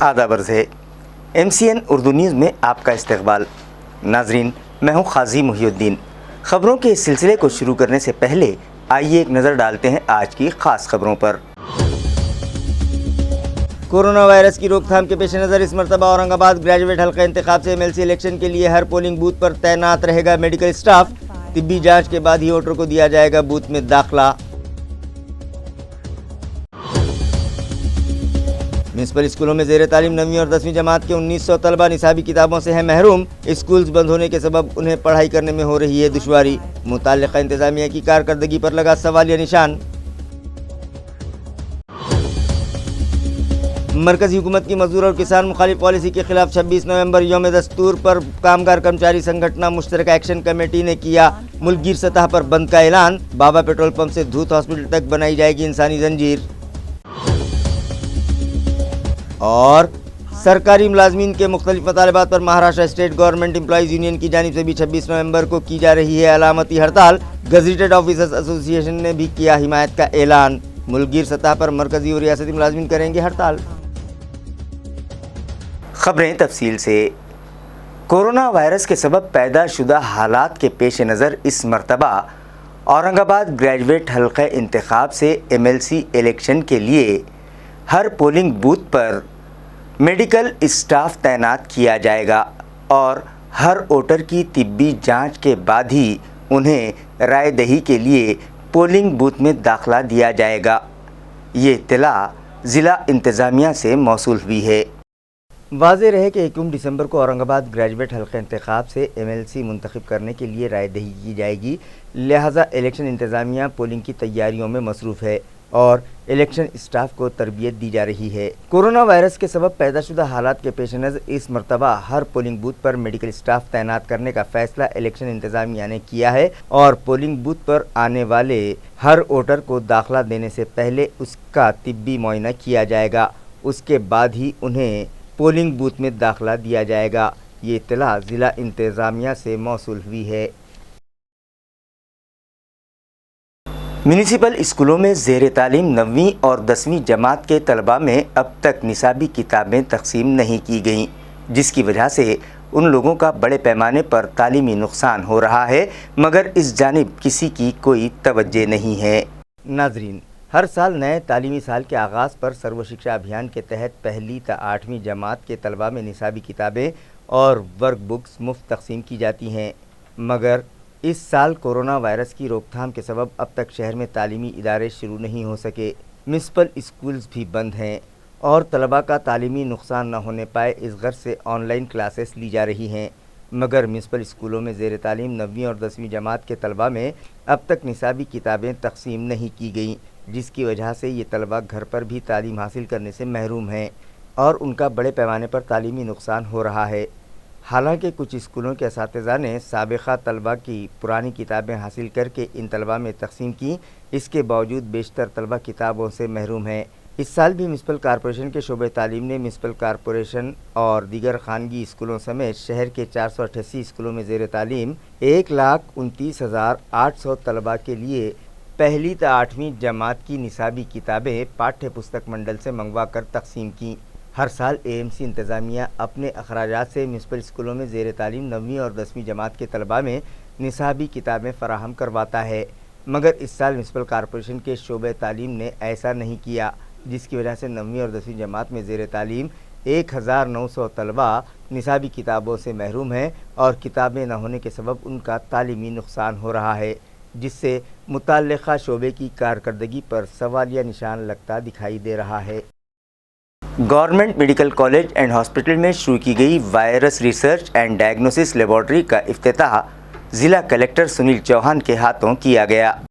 आदाब अर्ज़ है। MCN उर्दू न्यूज़ में आपका इस्तकबाल। नाजरीन, मैं हूँ क़ाज़ी मुहिउद्दीन। ख़बरों के इस सिलसिले को शुरू करने से पहले आइए एक नज़र डालते हैं आज की ख़ास खबरों पर। कोरोना वायरस की रोकथाम के पेश नज़र इस मरतबा औरंगाबाद ग्रेजुएट हल्का इंतखाब से MLC इलेक्शन के लिए हर पोलिंग बूथ पर तैनात रहेगा मेडिकल स्टाफ। तिब्बी जांच के बाद ही वोटर को दिया जाएगा बूथ में दाखिला। म्यूनसिपल स्कूलों में ज़ेर तालीम 9वीं और 10वीं जमात के 1900 तलबा निसाबी किताबों से हैं महरूम। स्कूल्स बंद होने के सबब उन्हें पढ़ाई करने में हो रही है दुश्वारी। मुताल्लिक़ा इंतज़ामिया की कारकर्दगी पर लगा सवालिया निशान। मरकज़ी हुकूमत की मजदूर और किसान मुखालिफ पॉलिसी के खिलाफ 26 नवंबर यौम दस्तूर पर कामगार कर्मचारी संगठन मुश्तरका एक्शन कमेटी ने किया मुल्कगीर सतह पर बंद का ऐलान। बाबा पेट्रोल पंप से धूत हॉस्पिटल तक बनाई जाएगी इंसानी जंजीर। और सरकारी मुलाजमीन के मुख्तलिफ मतालबात पर Maharashtra state government employees union की जानिब से भी 26 नवंबर को की जा रही है अलामती हड़ताल। गज़टेड ऑफिसर्स एसोसिएशन ने भी किया हिमायत का ऐलान। मुल्कगीर सतह पर मरकजी और रियासती मुलाजमीन करेंगे हड़ताल। खबरें तफसील से। कोरोना वायरस के सबब पैदा शुदा हालात के पेश नज़र इस मरतबा औरंगाबाद ग्रेजुएट हल्का इंतखाब से MLC इलेक्शन के लिए हर पोलिंग बूथ पर मेडिकल स्टाफ तैनात किया जाएगा और हर वोटर की तिब्बी जांच के बाद ही उन्हें राय दही के लिए पोलिंग बूथ में दाखिला दिया जाएगा। ये इत्तला ज़िला इंतज़ामिया से मौसूल हुई है। वाज़ेह रहे कि 21 दिसंबर को औरंगाबाद ग्रेजुएट हल्का इंतखाब से MLC मुंतखब करने के लिए राय दही की जाएगी, लिहाजा इलेक्शन इंतज़ामिया पोलिंग की तैयारियों में मसरूफ़ है और इलेक्शन स्टाफ को तरबियत दी जा रही है। कोरोना वायरस के सबब पैदाशुदा हालात के पेश नज़र इस मरतबा हर पोलिंग बूथ पर मेडिकल स्टाफ तैनात करने का फैसला इलेक्शन इंतज़ामिया ने किया है और पोलिंग बूथ पर आने वाले हर वोटर को दाखिला देने से पहले उसका तिब्बी मुआयना किया जाएगा। उसके बाद ही उन्हें पोलिंग बूथ में दाखिला दिया जाएगा। ये इत्तला ज़िला इंतज़ामिया से मौसूल हुई है। म्यूनसिपल स्कूलों में ज़ेर तालीम 9वीं और 10वीं जमात के तलबा में अब तक निसाबी किताबें तकसीम नहीं की गईं, जिसकी वजह से उन लोगों का बड़े पैमाने पर तालीमी नुकसान हो रहा है, मगर इस जानिब किसी की कोई तवज्जो नहीं है। नाजरीन, हर साल नए तालीमी साल के आगाज़ पर सर्व शिक्षा अभियान के तहत 1ली से 8वीं जमात के तलबा में निसाबी किताबें और वर्क बुक्स मुफ्त तकसीम की जाती हैं, मगर इस साल कोरोना वायरस की रोकथाम के सबब अब तक शहर में तालीमी इदारे शुरू नहीं हो सके। म्यूनसिपल स्कूल्स भी बंद हैं और तलबा का तालीमी नुकसान न होने पाए इस गर्ज से ऑनलाइन क्लासेस ली जा रही हैं, मगर म्यूनसिपल स्कूलों में ज़ेर तालीम 9वीं और 10वीं जमात के तलबा में अब तक निसाबी किताबें तकसीम नहीं की गईं, जिसकी वजह से ये तलबा घर पर भी तालीम हासिल करने से महरूम हैं और उनका बड़े पैमाने पर तालीमी नुकसान हो रहा है। हालांकि कुछ स्कूलों के असातिज़ा ने साबिक़ा तलबा की पुरानी किताबें हासिल करके इन तलबा में तकसीम की, इसके बावजूद बेशतर तलबा किताबों से महरूम हैं। इस साल भी म्यूनसिपल कॉरपोरेशन के शोबे तालीम ने म्यूनसिपल कॉरपोरेशन और दीगर खानगी स्कूलों समेत शहर के 488 स्कूलों में ज़ेर तालीम 1,29,800 तलबा के लिए 1ली से 8वीं जमात की निसाबी किताबें पाठ्य पुस्तक मंडल से मंगवा कर तकसीम की। हर साल AMC इंतज़ामिया अपने अखराजात से म्यूनसिपल स्कूलों में ज़ेर तालीम 9वीं और 10वीं जमात के तलबा में निसाबी किताबें फ़राहम करवाता है, मगर इस साल म्यूनसिपल कॉरपोरेशन के शोबे तालीम ने ऐसा नहीं किया, जिसकी वजह से 9वीं और 10वीं जमात में ज़ेर तालीम 1,900 तलबा निसाबी किताबों से महरूम हैं और किताबें न होने के सबब उनका तालीमी नुकसान हो रहा है, जिससे मुताल्लिक़ा शोबे की कारकर्दगी पर सवालिया निशान लगता दिखाई दे रहा है। Government medical college and hospital में शुरू की गई virus research and diagnosis laboratory का इफ्तिताह ज़िला कलेक्टर सुनील चौहान के हाथों किया गया।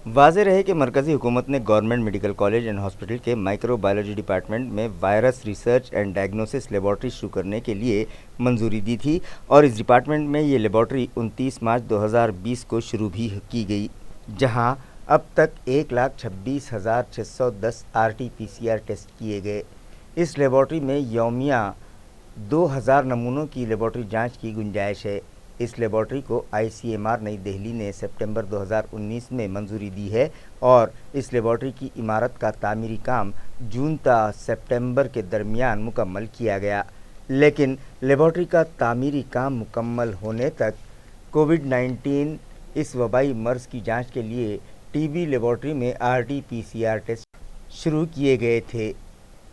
वाज़ेह रहे कि मरकज़ी हुकूमत ने government medical college and hospital के माइक्रोबायोलॉजी डिपार्टमेंट में virus research and diagnosis laboratory शुरू करने के लिए मंजूरी दी थी और इस डिपार्टमेंट में ये लेबॉर्ट्री 29 मार्च 2020 को शुरू भी की गई, जहां अब तक 1,26,610 RT-PCR टेस्ट किए गए। इस लेबॉर्ट्री में यौमिया 2,000 नमूनों की लेबॉर्ट्री जांच की गुंजाइश है। इस लेबॉर्ट्री को ICMR नई दिल्ली ने सितंबर 2019 में मंजूरी दी है और इस लेबॉर्ट्री की इमारत का तामीरी काम जून ता सितंबर के दरमियान मुकम्मल किया गया, लेकिन लेबॉर्ट्री का तामीरी काम मुकम्मल होने तक कोविड-19 इस वबाई मर्ज़ की जांच के लिए TB लेबॉर्ट्री में RT-PCR टेस्ट शुरू किए गए थे।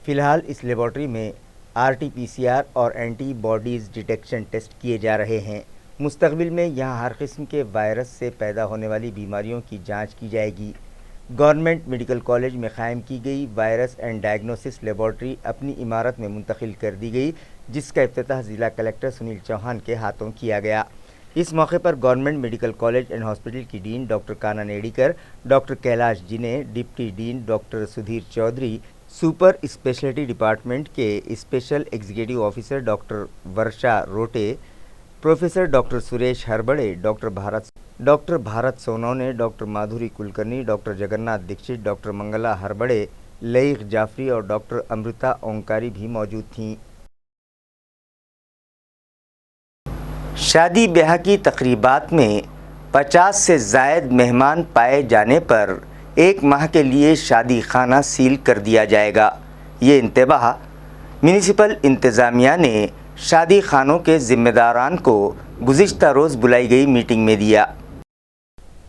फ़िलहाल इस लेबॉर्ट्री में RT-PCR और एंटीबॉडीज़ डिटेक्शन टेस्ट किए जा रहे हैं। मुस्तक़बिल में यहाँ हर किस्म के वायरस से पैदा होने वाली बीमारियों की जांच की जाएगी। गवर्नमेंट मेडिकल कॉलेज में क़ायम की गई वायरस एंड डायग्नोसिस लेबॉर्ट्री अपनी इमारत में मुंतकिल कर दी गई, जिसका इफ्तिताह ज़िला कलेक्टर सुनील चौहान के हाथों किया गया। इस मौके पर government medical college and hospital की dean doctor Kana Nedikar, doctor Kailash Jine, deputy dean doctor Sudhir Chaudhary, super speciality department के special executive officer doctor Varsha Rote, professor doctor Suresh Harbade, doctor Bharat Sonawane, doctor Madhuri Kulkarni, doctor Jagannath Dixit, doctor Mangala Harbade, Laiq Jafri और डॉक्टर अमृता ओंकारी भी मौजूद थीं। शादी ब्याह की तकरीबात में 50 से ज़ायद मेहमान पाए जाने पर 1 माह के लिए शादी खाना सील कर दिया जाएगा। ये इंतबाह म्यूनिसिपल इंतज़ामिया ने शादी खानों के ज़िम्मेदारान को गुज़िश्ता रोज़ बुलाई गई मीटिंग में दिया।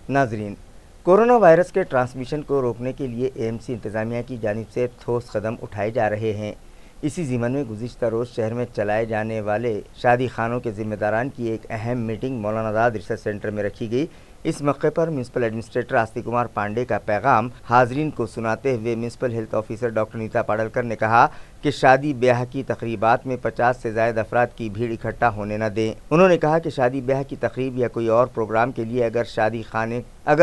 नाज़रीन, कोरोना वायरस के ट्रांसमिशन को रोकने के लिए AMC इंतज़ामिया की जानिब से ठोस कदम उठाए जा रहे हैं। इसी ज़िम्मन में गुज़िश्ता रोज़ शहर में चलाए जाने वाले शादी खानों के ज़िम्मेदारान की एक अहम मीटिंग मौलाना आज़ाद रिसर्च सेंटर में रखी गई। इस मौके पर म्यूनसिपल एडमिनिस्ट्रेटर आस्तिक कुमार पांडे का पैगाम हाज़रीन को सुनाते हुए municipal health officer doctor Neeta Padalkar ने कहा कि शादी ब्याह की तकरीबात में 50 से ज़ायद अफराद की भीड़ इकट्ठा होने न दें। उन्होंने कहा कि शादी ब्याह की तकरीब या कोई और प्रोग्राम के लिए अगर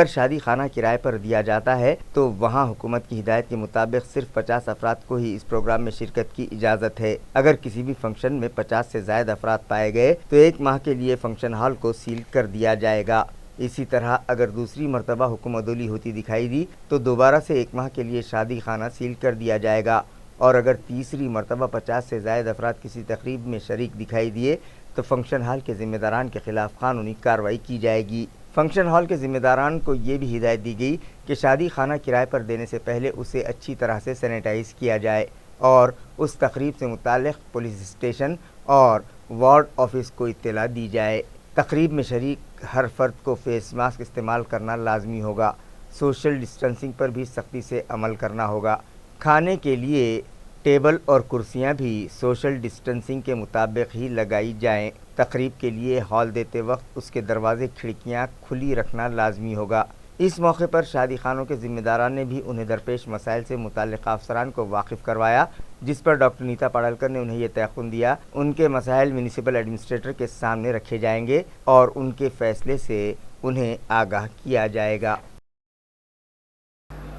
शादी खाना किराए पर दिया जाता है तो वहाँ हुकूमत की हिदायत के मुताबिक सिर्फ 50 अफराद को ही इस प्रोग्राम में शिरकत की इजाज़त है। अगर किसी भी फंक्शन में 50 से ज़ायद अफराद पाए गए तो 1 माह के लिए फंक्शन हॉल को सील कर दिया जाएगा। इसी तरह अगर दूसरी मरतबा हुक्म अदोली होती दिखाई दी तो दोबारा से 1 माह के लिए शादी खाना सील कर दिया जाएगा और अगर तीसरी मरतबा 50 से ज़ायद अफराद किसी तकरीब में शरीक दिखाई दिए तो फंक्शन हॉल के ज़िम्मेदारान के ख़िलाफ़ कानूनी कार्रवाई की जाएगी। फंक्शन हॉल के ज़िम्मेदारान को ये भी हिदायत दी गई कि शादी खाना किराए पर देने से पहले उसे अच्छी तरह से सैनिटाइज़ किया जाए और उस तकरीब से मुताल्लिक़ पुलिस स्टेशन और वार्ड ऑफिस को इत्तला दी जाए। तकरीब में शरीक हर फर्द को फेस मास्क इस्तेमाल करना लाजमी होगा। सोशल डिस्टेंसिंग पर भी सख्ती से अमल करना होगा। खाने के लिए टेबल और कुर्सियां भी सोशल डिस्टेंसिंग के मुताबिक ही लगाई जाएं। तकरीब के लिए हॉल देते वक्त उसके दरवाजे खिड़कियां खुली रखना लाजमी होगा। इस मौके पर शादी खानों के ज़िम्मेदारान ने भी उन्हें दरपेश मसाइल से मुताल्लिक़ अफसरान को वाकिफ़ करवाया, जिस पर डॉक्टर नीता पाडलकर ने उन्हें यह तयक़ुन दिया उनके मसाइल म्यूनिसिपल एडमिनिस्ट्रेटर के सामने रखे जाएंगे और उनके फ़ैसले से उन्हें आगाह किया जाएगा।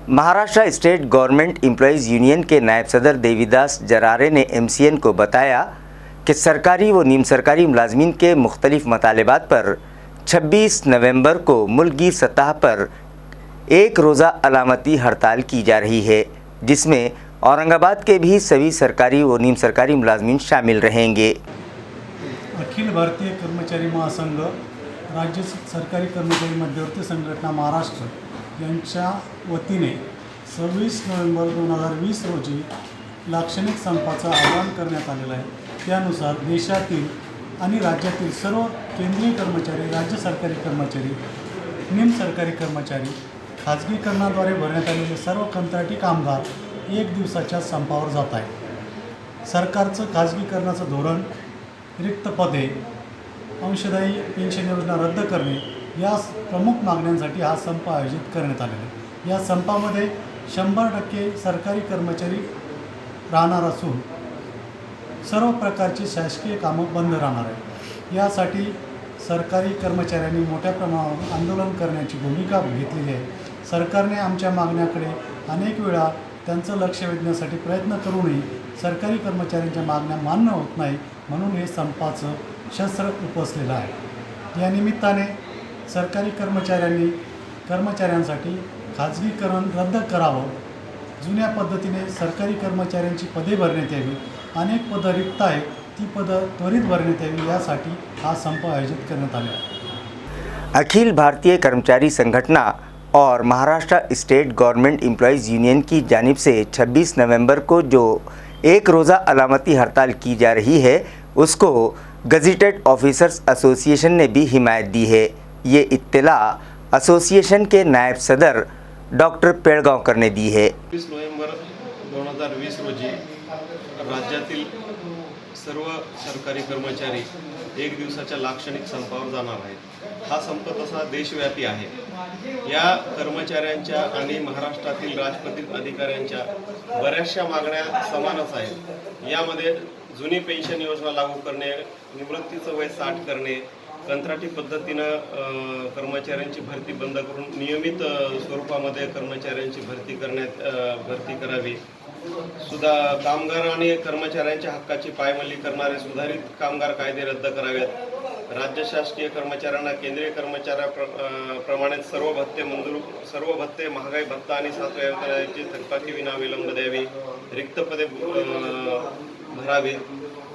Maharashtra state government employees union के नायब सदर देवीदास जरारे ने MCN को बताया कि सरकारी व नीम सरकारी मुलाजमीन के मुख्तलिफ़ मतालिबात पर 26 नवंबर को मुल्की सतह पर एक रोज़ा अलामती हड़ताल की जा रही है, जिसमें औरंगाबाद के भी सभी सरकारी व नीम सरकारी मुलाजमीन शामिल रहेंगे। अखिल भारतीय कर्मचारी महासंघ, राज्य सरकारी कर्मचारी मध्यवर्ती संघटना महाराष्ट्र यांच्या वतीने 26 नोव्हेंबर 2020 रोजी लाक्षणिक संपाचं आवाहन करण्यात आलेलं आहे। त्यानुसार देशातील आणि राज्यातील सर्व केंद्रीय कर्मचारी, राज्य सरकारी कर्मचारी, निम सरकारी कर्मचारी, खाजगीकरणाद्वारे भरण्यात आलेले सर्व कंत्राटी कामगार 1 दिवसाच्या संपावर जात आहेत। सरकारचं खाजगीकरणाचं धोरण, रिक्त पदे, अंशदायी पेन्शन योजना रद्द करणे या प्रमुख मागण्यांसाठी हा संप आयोजित करण्यात आलेला आहे। या संपामध्ये 100% सरकारी कर्मचारी राहणार असून सर्व प्रकारची शासकीय कामं बंद राहणार आहेत। यासाठी सरकारी कर्मचाऱ्यांनी मोठ्या प्रमाणावर आंदोलन करण्याची भूमिका घेतलेली आहे। सरकारने आमच्या मागण्याकडे अनेक वेळा त्यांचं लक्ष वेधण्यासाठी प्रयत्न करूनही सरकारी कर्मचाऱ्यांच्या मागण्या मान्य होत नाही, म्हणून हे संपाचं शस्त्र उपसलेलं आहे। या निमित्ताने सरकारी कर्मचाऱ्यांसाठी खाजगीकरण रद्द करावं, जुन्या पद्धतीने सरकारी कर्मचाऱ्यांची पदे भरण्यात यावी। अनेक पदं रिक्त आहेत, ती पदं त्वरित भरण्यात यावी यासाठी हा संप आयोजित करण्यात आला आहे। अखिल भारतीय कर्मचारी संगठना और Maharashtra state government employees union की जानिब से 26 नवंबर को जो एक रोज़ा अलामती हड़ताल की जा रही है उसको गज़ेटेड ऑफिसर्स एसोसिएशन ने भी हिमायत दी है। ये इत्तला एसोसिएशन के नायब सदर डॉक्टर पेड़गांवकर ने दी है। 20 नोव्हेंबर 2020 रोजी राज्यातील सर्व सरकारी कर्मचारी एक दिवसाच्या लाक्षणिक संपावर जाणार आहेत। हा संप तसा देशव्यापी आहे। या कर्मचाऱ्यांच्या आणि महाराष्ट्रातील राजपत्रित अधिकाऱ्यांच्या बऱ्याचशा मागण्या समानच आहेत। यामध्ये जुनी पेन्शन योजना लागू करणे, निवृत्तीचं वय 60 करणे, कंत्राटी पद्धतीनं कर्मचाऱ्यांची भरती बंद करून नियमित स्वरूपामध्ये कर्मचाऱ्यांची भरती करावी, सुद्धा कामगार आणि कर्मचाऱ्यांच्या हक्काची पायमल्ली करणारे सुधारित कामगार कायदे रद्द करावेत, राज्य शासकीय कर्मचाऱ्यांना केंद्रीय कर्मचाऱ्याप्रमाणे सर्व भत्ते महागाई भत्ता आणि 7व्या वेतनाची थकबाकी विना विलंब द्यावी, रिक्त पदे भरावी,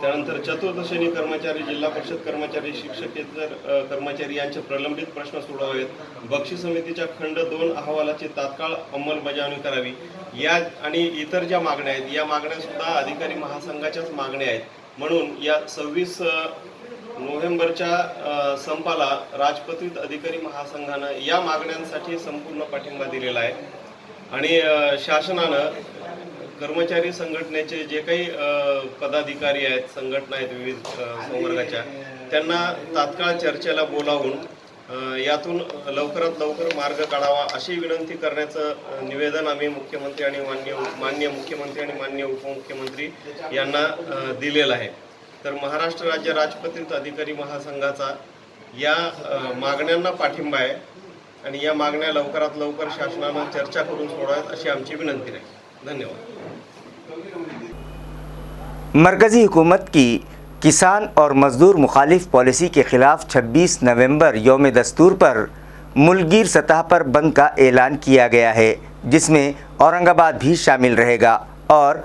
त्यानंतर चतुर्थ श्रेणी कर्मचारी, जिल्हा परिषद कर्मचारी, शिक्षकेतर कर्मचारी यांचे प्रलंबित प्रश्न सोडवावेत, बक्षीस समितीच्या खंड 2 अहवालाची तात्काळ अंमलबजावणी करावी, या आणि इतर ज्या मागण्या आहेत या मागण्या सुद्धा अधिकारी महासंघाच्याच मागण्या आहेत। म्हणून या 26 नोव्हेंबरच्या संपाला राजपत्रित अधिकारी महासंघानं या मागण्यांसाठी संपूर्ण पाठिंबा दिलेला आहे आणि शासनानं कर्मचारी संघटनेचे जे काही पदाधिकारी आहेत, संघटना आहेत विविध संवर्गाच्या, त्यांना तात्काळ चर्चेला बोलावून यातून लवकरात लवकर मार्ग काढावा अशी विनंती करण्याचं निवेदन आम्ही मुख्यमंत्री आणि माननीय मुख्यमंत्री आणि माननीय उपमुख्यमंत्री यांना दिलेलं आहे। तर महाराष्ट्र राज्य राजपत्रित अधिकारी महासंघाचा या मागण्यांना पाठिंबा आहे आणि या मागण्या लवकरात लवकर शासनानं चर्चा करून सोडवाव्यात अशी आमची विनंती आहे। धन्यवाद। मरकज़ी हुकूमत की किसान और मज़दूर मुखालिफ पॉलिसी के ख़िलाफ़ 26 नवंबर यौम दस्तूर पर मुल्कगीर सतह पर बंद का ऐलान किया गया है, जिसमें औरंगाबाद भी शामिल रहेगा और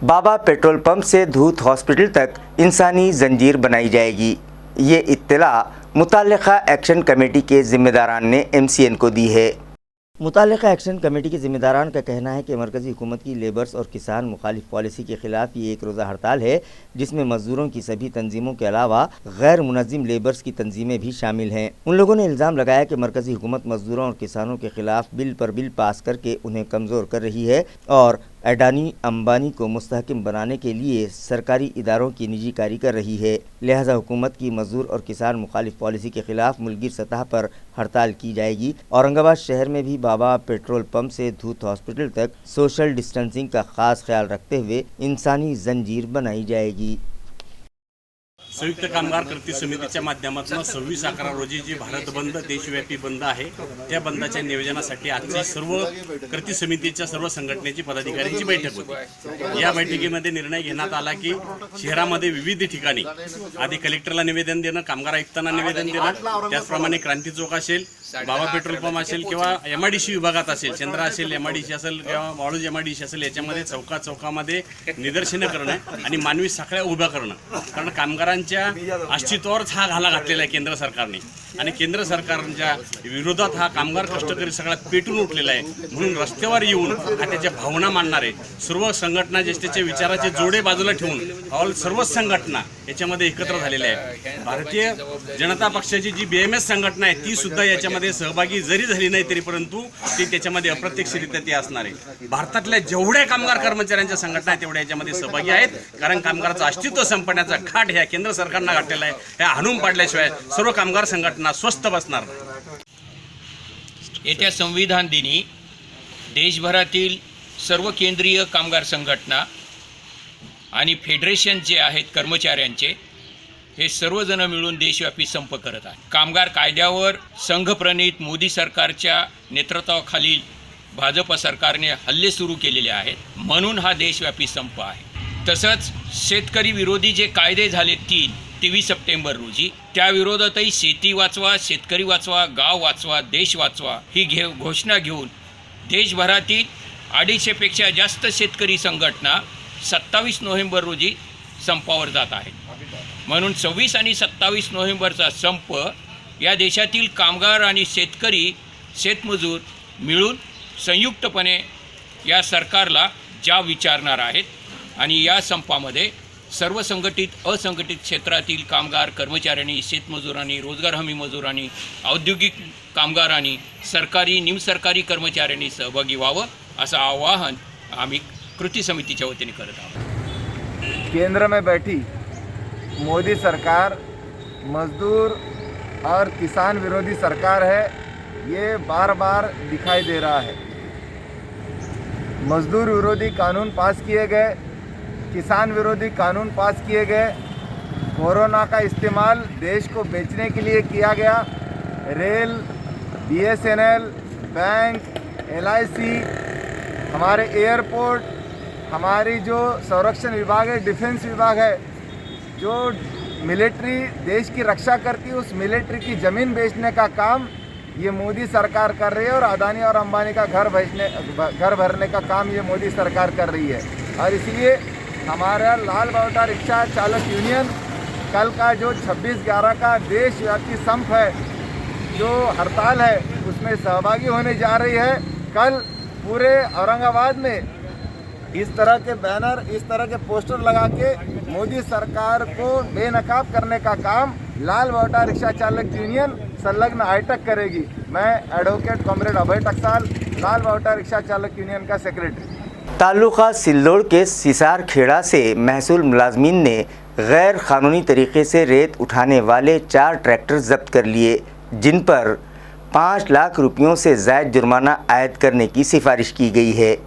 बाबा पेट्रोल पंप से धूत हॉस्पिटल तक इंसानी जंजीर बनाई जाएगी। ये इत्तला मुताल्लिक़ा एक्शन कमेटी के ज़िम्मेदारान ने MCN को दी है। मुताल्लिक़ा एक्शन कमेटी के ज़िम्मेदारान का कहना है कि मरकज़ी हुकूमत की लेबर्स और किसान मुखालिफ पॉलिसी के ख़िलाफ़ ये एक रोज़ा हड़ताल है, जिसमें मज़दूरों की सभी तंजीमों के अलावा गैर मुनज़्ज़िम लेबर्स की तंजीमें भी शामिल हैं। उन लोगों ने इल्ज़ाम लगाया कि मरकज़ी हुकूमत मज़दूरों और किसानों के ख़िलाफ़ बिल पर बिल पास करके उन्हें कमज़ोर कर रही है और अडानी अंबानी को मुस्तहकम बनाने के लिए सरकारी इदारों की निजीकारी कर रही है। लिहाजा हुकूमत की मज़दूर और किसान मुखालिफ पॉलिसी के ख़िलाफ़ मुल्कगीर सतह पर हड़ताल की जाएगी। औरंगाबाद शहर में भी बाबा पेट्रोल पंप से धूत हॉस्पिटल तक सोशल डिस्टेंसिंग का ख़ास ख्याल रखते हुए इंसानी जंजीर बनाई जाएगी। संयुक्त कामगार कृती समितीच्या माध्यमातून 26/11 रोजी जी भारत बंद देशव्यापी बंद आहे त्या बंदाच्या नियोजनासाठी आजची सर्व कृती समितीच्या सर्व संघटनेची पदाधिकाऱ्यांची बैठक होती। या बैठकीमध्ये निर्णय घेण्यात आला की शहरामध्ये विविध ठिकाणी आधी कलेक्टरला निवेदन देणं, कामगार आयुक्तांना निवेदन देणं, त्याचप्रमाणे क्रांती चौक असेल, बाबा पेट्रोल पंप असेल किंवा MIDC विभागात असेल, चंद्रा असेल, MIDC असेल किंवा वाळूज MIDC असेल, याच्यामध्ये चौकामध्ये निदर्शनं करणं आणि मानवी साखळ्या उभ्या करणं, कारण कामगारांच्या अस्तित्वावरच हा घाला घातलेला आहे केंद्र सरकारने आणि केंद्र सरकारच्या विरोधात हा कामगार कष्टकरी सगळा पेटून उठलेला आहे। म्हणून रस्त्यावर येऊन हा त्याच्या भावना मांडणारे सर्व संघटना जे त्याचे विचाराचे जोडे बाजूला ठेवून सर्व संघटना याच्यामध्ये एकत्र झालेल्या आहेत। भारतीय जनता पक्षाची जी BMS संघटना आहे ती सुद्धा याच्यामध्ये सहभागी जरी झाली नाही तरी परंतु ती त्याच्यामध्ये अप्रत्यक्षरित्या ती असणार आहे। भारतातल्या जेवढ्या कामगार कर्मचाऱ्यांच्या संघटना आहेत तेवढ्या याच्यामध्ये सहभागी आहेत, कारण कामगाराचं अस्तित्व संपण्याचा घाट ह्या केंद्र सरकारनं घातलेला आहे। ह्या हाणून पाडल्याशिवाय सर्व कामगार संघटना स्वस्थ बसणार नाही। येत्या संविधान दिनी देशभरातील सर्व केंद्रीय कामगार संघटना आणि फेडरेशन जे आहेत कर्मचाऱ्यांचे, हे सर्वजण मिळून देशव्यापी संप करत आहेत। कामगार कायद्यावर संघप्रणीत मोदी सरकारच्या नेतृत्वाखालील भाजप सरकारने हल्ले सुरू केलेले आहेत, म्हणून हा देशव्यापी संप आहे। तसंच शेतकरी विरोधी जे कायदे झाले 23 सप्टेंबर रोजी, त्या विरोधातही शेती वाचवा, शेतकरी वाचवा, गाव वाचवा, देश वाचवा ही घोषणा घेऊन देशभरातील 250पेक्षा जास्त शेतकरी संघटना 27 नोव्हेंबर रोजी संपावर जात आहेत. म्हणून 26 आणि 27 नोव्हेंबरचा संप या देशातील कामगार आणि शेतकरी शेतमजूर मिळून संयुक्तपणे या सरकारला ज्या विचारणार आहेत आणि या संपामध्ये सर्व संघटित असंघटित क्षेत्रातील कामगार कर्मचाऱ्यांनी शेतमजुरांनी रोजगार हमी मजुरांनी औद्योगिक कामगारांनी सरकारी निमसरकारी कर्मचाऱ्यांनी सहभागी व्हावं असं आवाहन आम्ही कृती समितीच्या वतीने करत आहोत. केंद्र में बैठी मोदी सरकार मजदूर और किसान विरोधी सरकार है, ये बार बार दिखाई दे रहा है. मजदूर विरोधी कानून पास किए गए, किसान विरोधी कानून पास किए गए, कोरोना का इस्तेमाल देश को बेचने के लिए किया गया. रेल, BSNL, बैंक, LIC, हमारे एयरपोर्ट, हमारी जो संरक्षण विभाग है, डिफेंस विभाग है, जो मिलिट्री देश की रक्षा करती है, उस मिलिट्री की ज़मीन बेचने का काम ये मोदी सरकार कर रही है. और अदानी और अंबानी का घर भरने का काम ये मोदी सरकार कर रही है. और इसलिए हमारा लाल बावटा रिक्शा चालक यूनियन कल का जो 26/11 का देशव्यापी संप है, जो हड़ताल है, उसमें सहभागी होने जा रही है. कल पूरे औरंगाबाद में इस तरह के बैनर, इस तरह के पोस्टर लगा के मोदी सरकार को बेनकाब करने का काम लाल बावटा रिक्शा चालक यूनियन संलग्न आईटक करेगी. मैं एडवोकेट कॉमरेड अभय टकसाल, लाल बावटा रिक्शा चालक यूनियन का सेक्रेटरी. ताल्लुका सिल्लोड़ के सिसार खेड़ा से महसूल मुलाजमीन ने गैर कानूनी तरीके से रेत उठाने वाले 4 ट्रैक्टर जब्त कर लिए, जिन पर 5 लाख रुपयों से ज़ायद जुर्माना आयद करने की सिफारिश की गई है.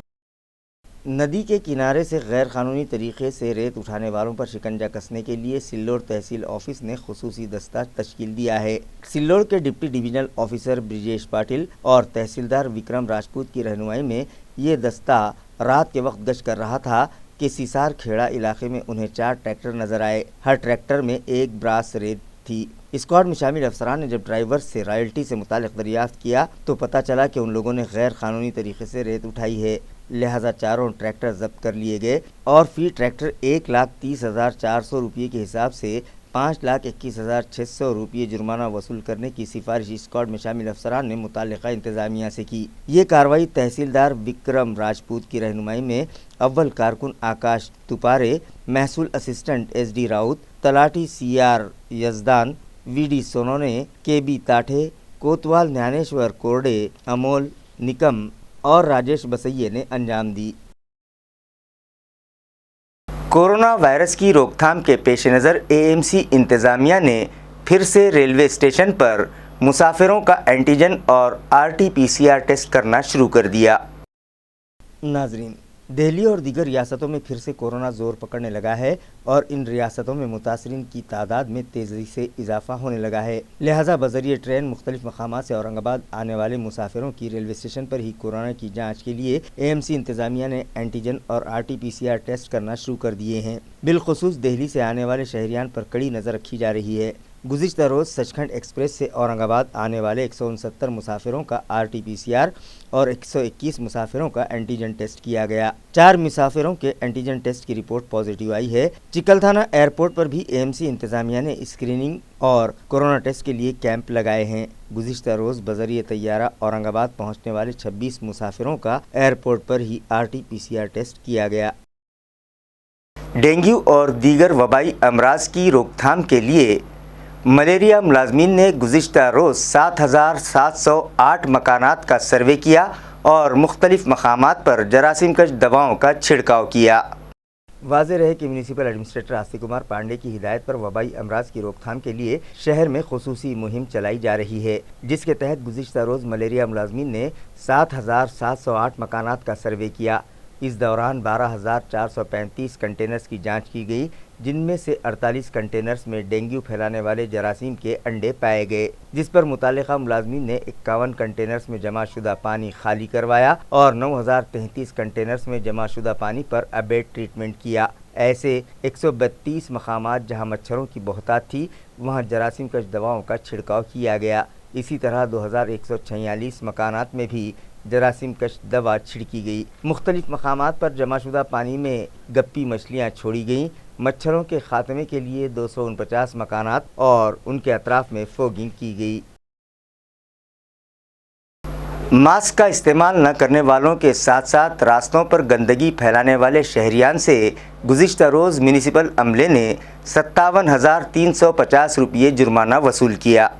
नदी के किनारे से गैर कानूनी तरीके से रेत उठाने वालों पर शिकंजा कसने के लिए सिल्लोड़ तहसील ऑफिस ने खुसूसी दस्ता तश्कील दिया है. सिल्लोड़ के deputy divisional officer Brijesh Patil और तहसीलदार विक्रम राजपूत की रहनुमाई में ये दस्ता रात के वक्त गश्त कर रहा था कि सिसार खेड़ा इलाके में उन्हें 4 ट्रैक्टर नजर आए. हर ट्रैक्टर में 1 ब्रास रेत थी. स्क्वाड में शामिल अफसरान ने जब ड्राइवर से रॉयल्टी से मुतालिक दरियाफ्त किया तो पता चला कि उन लोगों ने गैर कानूनी तरीके से रेत उठाई है. लिहाजा चारों ट्रैक्टर जब्त कर लिए गए और फी ट्रैक्टर 1,30,400 रुपये के हिसाब से 5,21,600 रुपये जुर्माना वसूल करने की सिफारिश स्क्वाड में शामिल अफसरान ने मुताल्लिका इंतजामिया से की. ये कार्रवाई तहसीलदार विक्रम राजपूत की रहनुमाई में अव्वल कारकुन आकाश तुपारे, महसूल assistant SD Raut, talati CR Yazdan, VD Sonone, KB Tathe, कोतवाल ज्ञानेश्वर कोरडे, अमोल निकम और राजेश बसैये ने अंजाम दी. कोरोना वायरस की रोकथाम के पेश नज़र AMC इंतज़ामिया ने फिर से रेलवे स्टेशन पर मुसाफिरों का एंटीजन और RT-PCR टेस्ट करना शुरू कर दिया. नाजरीन, दिल्ली और दीगर रियासतों में फिर से कोरोना ज़ोर पकड़ने लगा है और इन रियासतों में मुतासरीन की तादाद में तेज़ी से इजाफा होने लगा है. लिहाजा बज़रिए ट्रेन मुख्तलिफ मकामात से औरंगाबाद आने वाले मुसाफिरों की रेलवे स्टेशन पर ही कोरोना की जांच के लिए AMC इंतज़ामिया ने एंटीजन और RT-PCR टेस्ट करना शुरू कर दिए हैं. बिलखुसूस दिल्ली से आने वाले शहरियान पर कड़ी नज़र रखी जा रही है. गुज़िश्ता रोज़ सचखंड एक्सप्रेस से औरंगाबाद आने वाले 169 मुसाफिरों का RT-PCR और 121 मुसाफिरों का एंटीजन टेस्ट किया गया. 4 मुसाफिरों के एंटीजन टेस्ट की रिपोर्ट पॉजिटिव आई है. चिकलथाना एयरपोर्ट पर भी AMC इंतज़ामिया ने स्क्रीनिंग और कोरोना टेस्ट के लिए कैंप लगाए हैं. गुज़िश्ता रोज़ बज़रिए तैयारा औरंगाबाद पहुँचने वाले 26 मुसाफिरों का एयरपोर्ट पर ही RT-PCR टेस्ट किया गया. डेंगू और दीगर वबाई अमराज की रोकथाम के लिए मलेरिया मुलाजमीन ने गुज़िश्ता रोज़ 7,708 मकानात का सर्वे किया और मुख्तलिफ मकामात पर जरासीम कश दवाओं का छिड़काव किया. वाज़ेह रहे कि म्यूनिसिपल एडमिनिस्ट्रेटर आस्तिक कुमार पांडे की हिदायत पर वबाई अमराज की रोकथाम के लिए शहर में खुसूसी मुहिम चलाई जा रही है, जिसके तहत गुज़िश्ता रोज़ मलेरिया मुलाजमीन ने 7,708 मकानात का सर्वे किया. इस दौरान 12,435 कंटेनर्स की जांच की गई, जिनमें से 48 कंटेनर्स में डेंगू फैलाने वाले जरासीम के अंडे पाए गए, जिस पर मुतालिका मुलाजमीन ने 51 कंटेनर्स में जमाशुदा पानी खाली करवाया और 9,033 कंटेनर्स में जमाशुदा पानी पर अबेट ट्रीटमेंट किया. ऐसे 132 मकामात जहां मच्छरों की बहुतात थी, वहां जरासीम कश दवाओं का छिड़काव किया गया. इसी तरह 2,146 मकानात में भी जरासीम कश दवा छिड़की गई. मुख्तलिफ मकामात पर जमाशुदा पानी में गप्पी मछलियाँ छोड़ी गईं, मच्छरों के खात्मे के लिए 249 मकानात और उनके अतराफ में फोगिंग की गई। मास्क का इस्तेमाल न करने वालों के साथ साथ रास्तों पर गंदगी फैलाने वाले शहरियान से गुज़िश्ता रोज़ म्यूनिसिपल अमले ने 57,350 रुपये जुर्माना वसूल किया।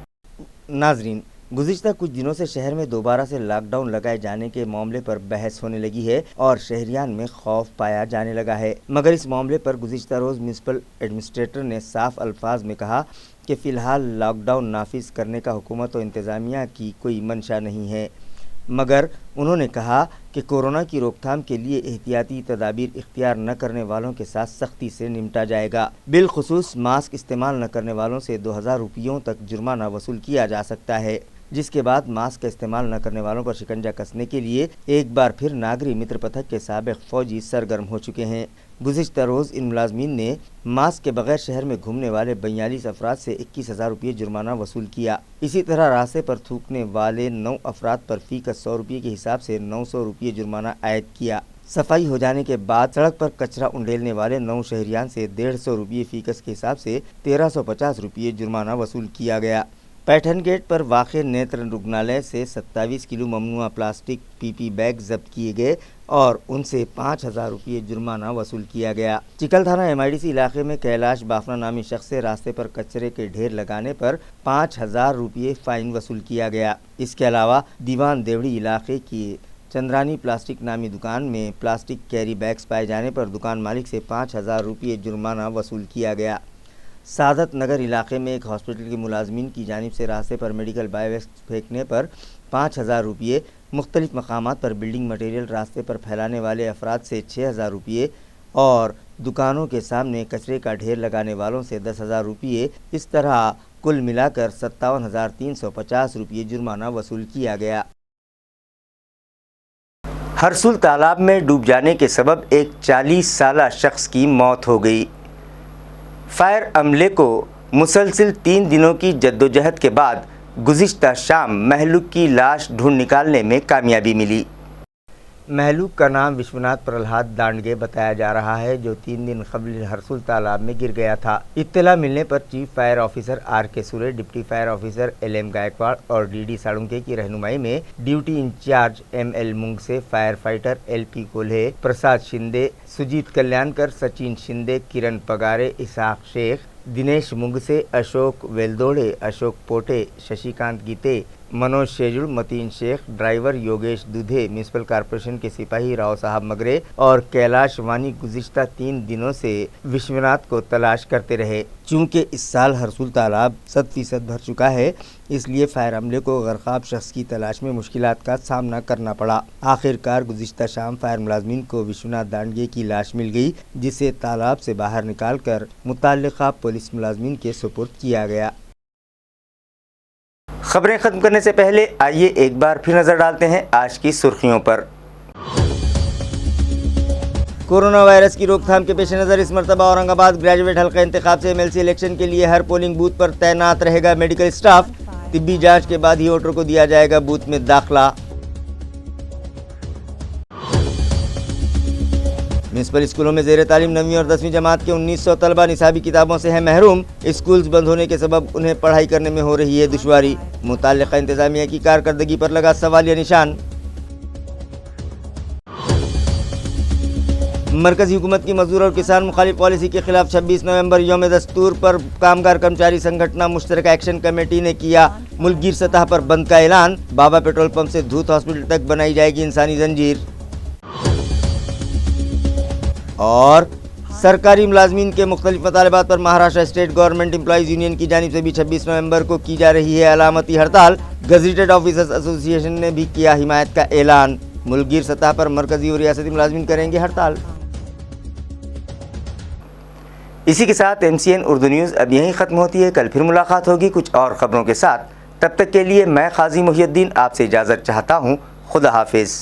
नाजरीन, गुज़िश्ता कुछ दिनों से शहर में दोबारा से लॉकडाउन लगाए जाने के मामले पर बहस होने लगी है और शहरियान में खौफ पाया जाने लगा है, मगर इस मामले पर गुज़िश्ता रोज़ म्यूनिसिपल एडमिनिस्ट्रेटर ने साफ अल्फाज में कहा कि फ़िलहाल लॉकडाउन नाफिज करने का हुकूमत और इंतज़ामिया की कोई मंशा नहीं है, मगर उन्होंने कहा कि कोरोना की रोकथाम के लिए एहतियाती तदाबीर इख्तियार न करने वालों के साथ सख्ती से निपटा जाएगा। बिलखुसूस मास्क इस्तेमाल न करने वालों से 2000 रुपयों तक जुर्माना वसूल किया जा सकता है, जिसके बाद मास्क का इस्तेमाल न करने वालों पर शिकंजा कसने के लिए एक बार फिर नागरी मित्र पथक के साबिक फौजी सरगर्म हो चुके हैं। गुज़िश्ता रोज़ इन मुलाजमीन ने मास्क के बगैर शहर में घूमने वाले 42 अफराद से 21,000 रुपये जुर्माना वसूल किया। इसी तरह रास्ते पर थूकने वाले 9 अफराद पर फी का 100 रुपये के हिसाब से 900 रुपये जुर्माना आयद किया। सफाई हो जाने के बाद सड़क पर कचरा उंडेलने वाले 9 शहरियान से 150 रुपये फीकस के हिसाब से 1350 रुपये जुर्माना वसूल किया गया। पैठन गेट पर वाक़े नेत्र रुग्णालय से 27 किलो ममनुआ प्लास्टिक पीपी बैग जब्त किए गए और उनसे 5,000 रुपये जुर्माना वसूल किया गया। चिकल थाना MIDC इलाके में कैलाश बाफना नामी शख्स से रास्ते पर कचरे के ढेर लगाने पर 5,000 रुपये फ़ाइन वसूल किया गया। इसके अलावा दीवान देवड़ी इलाके की चंद्रानी प्लास्टिक नामी दुकान में प्लास्टिक कैरी बैग्स पाए जाने पर दुकान मालिक से 5,000 रुपये जुर्माना वसूल किया गया। सादत नगर इलाके में एक हॉस्पिटल के मुलाजमीन की जानिब से रास्ते पर मेडिकल बायोवेस्ट फेंकने पर 5,000 रुपये, मुख्तलिफ मकामात पर बिल्डिंग मटेरियल रास्ते पर फैलाने वाले अफराद से 6,000 रुपये और दुकानों के सामने कचरे का ढेर लगाने वालों से 10,000 रुपये, इस तरह कुल मिलाकर 57,350 रुपये जुर्माना वसूल किया गया। हरसुल तालाब में डूब जाने के सबब एक 40 साला शख्स की मौत हो गई। फायर अमले को मुसलसिल 3 दिनों की जद्दोजहद के बाद गुज़िश्ता शाम महलूक की लाश ढूंढ निकालने में कामयाबी मिली। महलूक का नाम विश्वनाथ प्रहलाद दांडगे बताया जा रहा है, जो 3 दिन कबल हरसुल तालाब में गिर गया था। इत्तला मिलने पर chief fire officer RK Sure, deputy fire officer LM Gaikwad और DD साड़ुंके की रहनुमाई में duty incharge ML Mungse, fire fighter LP Kolhe, Prasad Shinde, Sujit Kalyankar, Sachin Shinde, Kiran Pagare, Ishaq Shaikh, Dinesh Mungse, Ashok Veldode, Ashok Pote, Shashikant Gite, Manoj Shejud, Mateen Shaikh, driver Yogesh Dudhe, municipal corporation के सिपाही राव साहब मगरे और कैलाश वानी गुज़िश्ता 3 दिनों से विश्वनाथ को तलाश करते रहे। चूँकि इस साल हरसुल तालाब 100% भर चुका है, इसलिए फायर अमले को गरकाब शख्स की तलाश में मुश्किलात का सामना करना पड़ा। आखिरकार गुज़िश्ता शाम फायर मुलाजमीन को विश्वनाथ दांडगे की लाश मिल गई, जिसे तालाब से बाहर निकाल कर मुताल्लिक़ा पुलिस मुलाजमीन के सुपुर्द किया गया। खबरें खत्म करने से पहले आइए एक बार फिर नजर डालते हैं आज की सुर्खियों पर। कोरोना वायरस की रोकथाम के पेश नज़र इस मरतबा औरंगाबाद ग्रेजुएट हल्का इंतखाब से MLC इलेक्शन के लिए हर पोलिंग बूथ पर तैनात रहेगा मेडिकल स्टाफ। तिब्बी जांच के बाद ही वोटर को दिया जाएगा बूथ में दाखिला। म्यूनसिपल स्कूलों में ज़ेर तालीम 9वीं और 10वीं जमात के 1900 तलबा निसाबी किताबों से हैं महरूम। स्कूल्स बंद होने के सबब उन्हें पढ़ाई करने में हो रही है दुश्वारी। मुताल्लिक़ा इंतज़ामिया की कारकर्दगी पर लगा सवालिया निशान। मरकज़ी हुकूमत की मजदूर और किसान मुखालिफ पॉलिसी के खिलाफ 26 नवंबर यौम दस्तूर पर कामगार कर्मचारी संगठन मुश्तरका एक्शन कमेटी ने किया मुल्कगीर सतह पर बंद का ऐलान। बाबा पेट्रोल पंप से धूत हॉस्पिटल तक बनाई जाएगी इंसानी जंजीर। और सरकारी मुलाजमीन के मुख्तलिफ मतालबात पर Maharashtra state government employees union की जानिब से भी 26 नवंबर को की जा रही है अलामती हड़ताल। गज़ेटेड ऑफिसर्स एसोसिएशन ने भी किया हिमायत का ऐलान। मुल्कगीर सतह पर मरकजी और रियासती मुलाजमीन करेंगे हड़ताल। इसी के साथ MCN उर्दू न्यूज़ अब यहीं ख़त्म होती है। कल फिर मुलाकात होगी कुछ और ख़बरों के साथ। तब तक के लिए मैं काजी मुहियुद्दीन आपसे इजाज़त चाहता हूँ। खुदा हाफिज़।